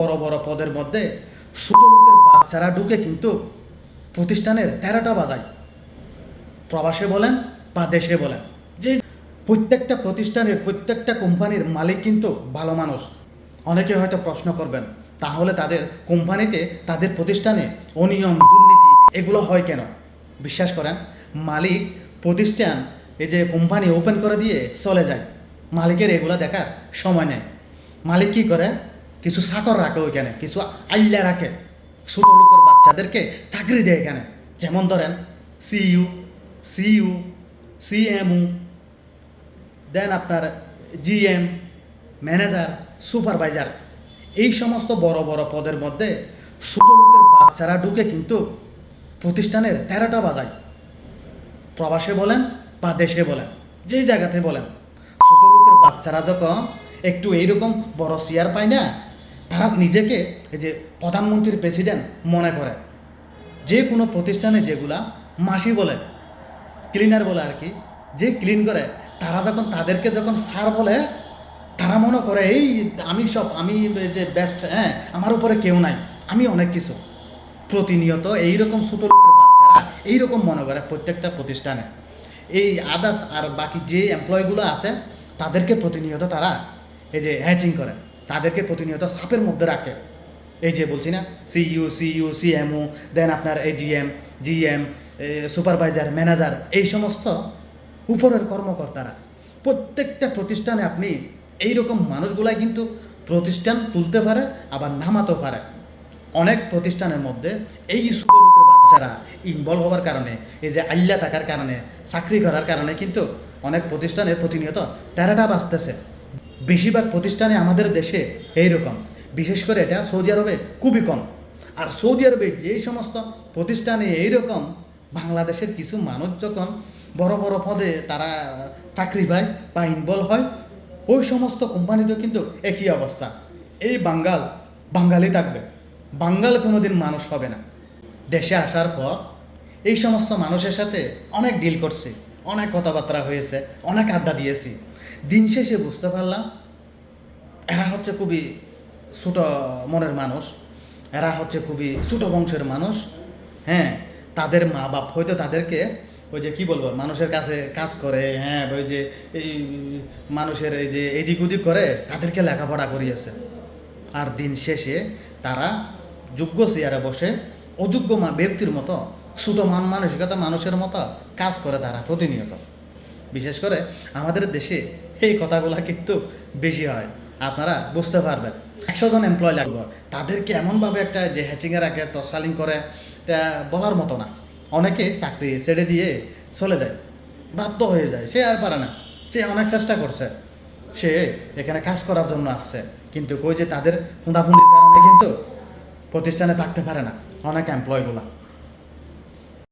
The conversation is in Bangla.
বড় বড় পদের মধ্যে ছোট লোকের বাচ্চারা ঢুকে কিন্তু প্রতিষ্ঠানের ১৩টা বাজায়। প্রবাসে বলেন বা দেশে বলেন, যে প্রত্যেকটা প্রতিষ্ঠানের প্রত্যেকটা কোম্পানির মালিক কিন্তু ভালো মানুষ। অনেকে হয়তো প্রশ্ন করবেন, তাহলে তাদের কোম্পানিতে তাদের প্রতিষ্ঠানে অনিয়ম দুর্নীতি এগুলো হয় কেন? বিশ্বাস করেন, মালিক প্রতিষ্ঠান এই যে কোম্পানি ওপেন করে দিয়ে চলে যায়, মালিকের এগুলো দেখার সময় নেই। মালিক কী করে? কিছু চাকর রাখে ওইখানে, কিছু আইলা রাখে, ছোট লোকের বাচ্চাদেরকে চাকরি দেয় এখানে। যেমন ধরেন সিইউ, সিইউ, সিএমও, দেন আপনার জিএম, ম্যানেজার, সুপারভাইজার, এই সমস্ত বড় বড় পদের মধ্যে ছোট লোকের বাচ্চারা ঢুকে কিন্তু প্রতিষ্ঠানের ১৩টা বাজায়। প্রবাসে বলেন বা দেশে বলেন, যেই জায়গাতে বলেন, ছোট লোকের বাচ্চারা যখন একটু এইরকম বড় চেয়ার পায় না, তারা নিজেকে এই যে প্রধানমন্ত্রীর প্রেসিডেন্ট মনে করে। যে কোনো প্রতিষ্ঠানে যেগুলা মাসি বলে, ক্লিনার বলে আর কি, যে ক্লিন করে, তারা যখন তাদেরকে যখন স্যার বলে, তারা মনে করে এই আমি যে বেস্ট, হ্যাঁ, আমার উপরে কেউ নাই, আমি অনেক কিছু। প্রতিনিয়ত এইরকম ছোটো লোকের বাচ্চারা এইরকম মনে করে প্রত্যেকটা প্রতিষ্ঠানে। এই আদার্স আর বাকি যে এমপ্লয়িগুলো আছে, তাদেরকে প্রতিনিয়ত তারা এই যে হ্যাচিং করে, তাদেরকে প্রতিনিয়ত চাপের মধ্যে রাখে। এই যে বলছি না, সিইউ, সিএমও, দেন আপনার এজিএম, জিএম, সুপারভাইজার, ম্যানেজার, এই সমস্ত উপরের কর্মকর্তারা। প্রত্যেকটা প্রতিষ্ঠানে আপনি এইরকম মানুষগুলাই কিন্তু প্রতিষ্ঠান তুলতে পারে, আবার নামাতেও পারে। অনেক প্রতিষ্ঠানের মধ্যে এই ছোট লোকের বাচ্চারা ইনভলভ হওয়ার কারণে, এই যে আল্লা থাকার কারণে, চাকরি করার কারণে কিন্তু অনেক প্রতিষ্ঠানে প্রতিনিয়ত ১৩টা বাজতেছে। বেশিরভাগ প্রতিষ্ঠানে আমাদের দেশে এইরকম, বিশেষ করে এটা সৌদি আরবে খুবই কম। আর সৌদি আরবে যেই সমস্ত প্রতিষ্ঠানে এইরকম বাংলাদেশের কিছু মানুষ যখন বড় বড় পদে তারা চাকরি পায় বা ইনভলভ হয়, ওই সমস্ত কোম্পানিতেও কিন্তু একই অবস্থা। এই বাঙালি থাকবে, বাঙাল কোনোদিন মানুষ হবে না। দেশে আসার পর এই সমস্ত মানুষের সাথে অনেক ডিল করছি, অনেক কথাবার্তা হয়েছে, অনেক আড্ডা দিয়েছি। দিন শেষে বুঝতে পারলাম এরা হচ্ছে খুবই ছোট মনের মানুষ, এরা হচ্ছে খুবই ছোট বংশের মানুষ। হ্যাঁ, তাদের মা বাপ হয়তো তাদেরকে ওই যে কী বলবো, মানুষের কাছে কাজ করে, হ্যাঁ, ওই যে এই মানুষের এই যে এদিক ওদিক করে তাদেরকে লেখাপড়া করিয়েছে। আর দিন শেষে তারা যোগ্য চেয়ারে বসে অযোগ্য ব্যক্তির মতো ছোট মানসিকতা মানুষের মতো কাজ করে তারা প্রতিনিয়ত। বিশেষ করে আমাদের দেশে এই কথাগুলো কিন্তু বেশি হয়, আপনারা বুঝতে পারবেন। ১০০ জন এমপ্লয় লাগবে, তাদেরকে এমনভাবে একটা যে হ্যাচিংয়ে রাখে, তসালিং করে, এটা বলার মতো না। অনেকে চাকরি ছেড়ে দিয়ে চলে যায়, বাধ্য হয়ে যায়, সে আর পারে না, সে অনেক চেষ্টা করছে, সে এখানে কাজ করার জন্য আসছে, কিন্তু ওই যে তাদের হুঁদাফুঁদির কারণে কিন্তু প্রতিষ্ঠানে থাকতে পারে না অনেক এমপ্লয়গুলা।